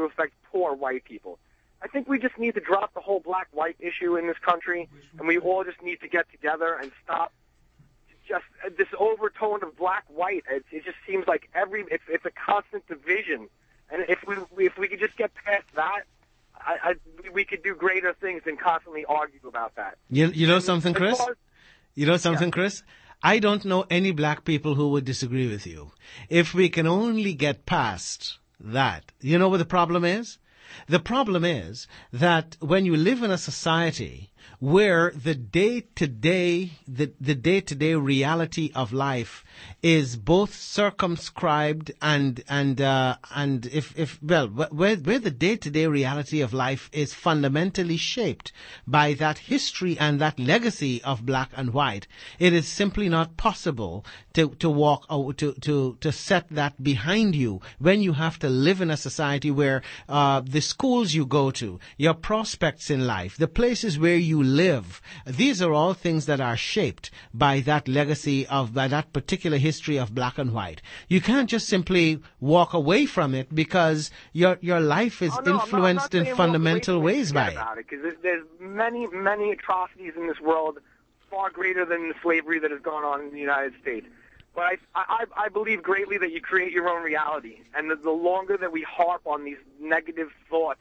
to affect poor white people. I think we just need to drop the whole black-white issue in this country, and we all just need to get together and stop just this overtone of black-white. It just seems like it's a constant division, and if we could just get past that, we could do greater things than constantly argue about that. You know something, Chris? Chris? I don't know any black people who would disagree with you. If we can only get past that, you know what the problem is? The problem is that when you live in a society where the day-to-day reality of life is both circumscribed and where the day-to-day reality of life is fundamentally shaped by that history and that legacy of black and white, it is simply not possible to set that behind you when you have to live in a society where the schools you go to, your prospects in life, the places where you live, these are all things that are shaped by that legacy by that particular history of black and white. You can't just simply walk away from it because your life is influenced in fundamental ways by it. Because there's many atrocities in this world far greater than the slavery that has gone on in the United States. But I believe greatly that you create your own reality, and the longer that we harp on these negative thoughts,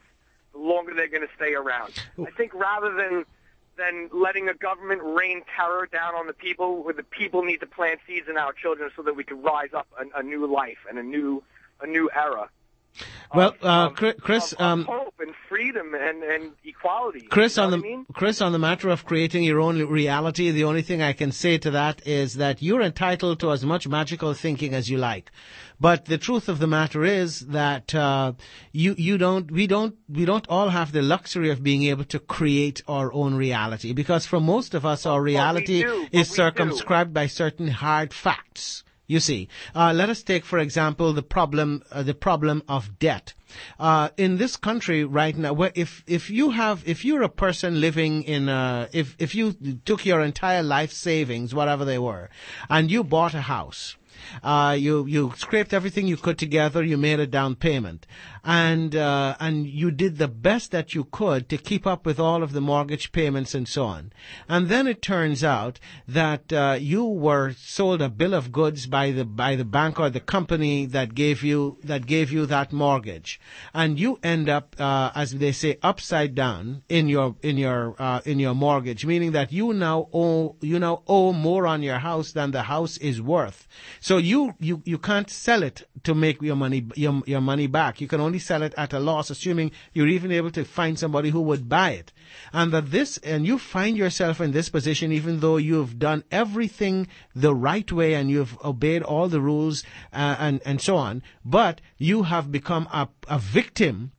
the longer they're going to stay around. I think rather than letting a government rain terror down on the people, where the people need to plant seeds in our children so that we can rise up a new life and a new era. Well, Chris, of hope and freedom and equality. Chris, on the matter of creating your own reality, the only thing I can say to that is that you're entitled to as much magical thinking as you like. But the truth of the matter is that we don't all have the luxury of being able to create our own reality, because for most of us, our reality is circumscribed by certain hard facts. You see, let us take, for example, the problem of debt. In this country right now, where if you're a person living in if you took your entire life savings, whatever they were, and you bought a house, you scraped everything you could together, you made a down payment, and you did the best that you could to keep up with all of the mortgage payments and so on. And then it turns out that you were sold a bill of goods by the bank or the company that gave you that mortgage, and you end up, as they say, upside down in your mortgage, meaning that you now owe more on your house than the house is worth. So you can't sell it to make your money back. You can only sell it at a loss, assuming you're even able to find somebody who would buy it. And you find yourself in this position even though you've done everything the right way and you've obeyed all the rules and so on, but you have become a victim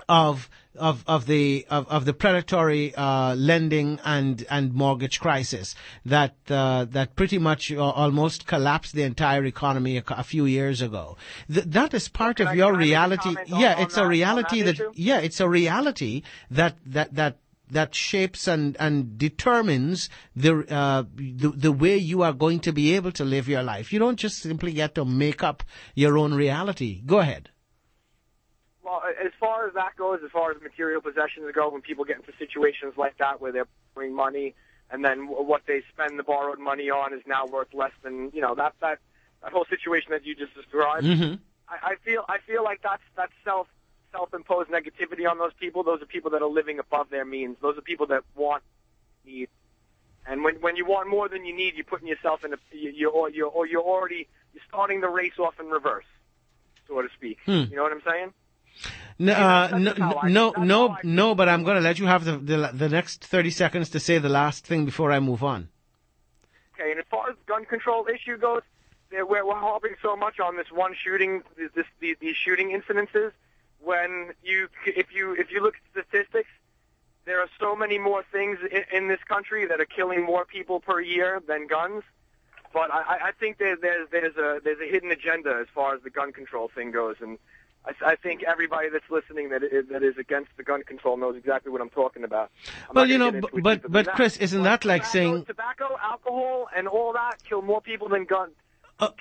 of the predatory lending and mortgage crisis that pretty much almost collapsed the entire economy a few years ago. That is part of your reality. Yeah, it's a reality it's a reality that shapes and determines the way you are going to be able to live your life. You don't just simply get to make up your own reality. Go ahead. Well, as far as that goes, as far as material possessions go, when people get into situations like that where they're borrowing money and then what they spend the borrowed money on is now worth less than, that whole situation that you just described, mm-hmm. I feel like that's self-imposed negativity on those people. Those are people that are living above their means. Those are people that want, need. And when you want more than you need, you're putting yourself in you're starting the race off in reverse, so to speak. You know what I'm saying? No, but I'm going to let you have the next 30 seconds to say the last thing before I move on. Okay, and as far as the gun control issue goes, we're harping so much on this one shooting, these shooting incidences. When if you look at statistics, there are so many more things in this country that are killing more people per year than guns. But I think there's a hidden agenda as far as the gun control thing goes, and I think everybody that's listening that is against the gun control knows exactly what I'm talking about. But Chris, isn't that like saying tobacco, alcohol, and all that kill more people than guns?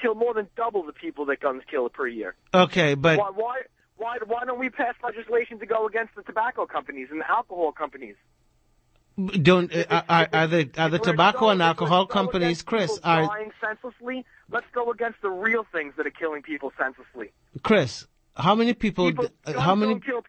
Kill more than double the people that guns kill per year. Okay, but Why don't we pass legislation to go against the tobacco companies and the alcohol companies? Don't are the tobacco and alcohol companies, Chris? Are dying senselessly? Let's go against the real things that are killing people senselessly. Chris, how many people? Guns How many? don't kill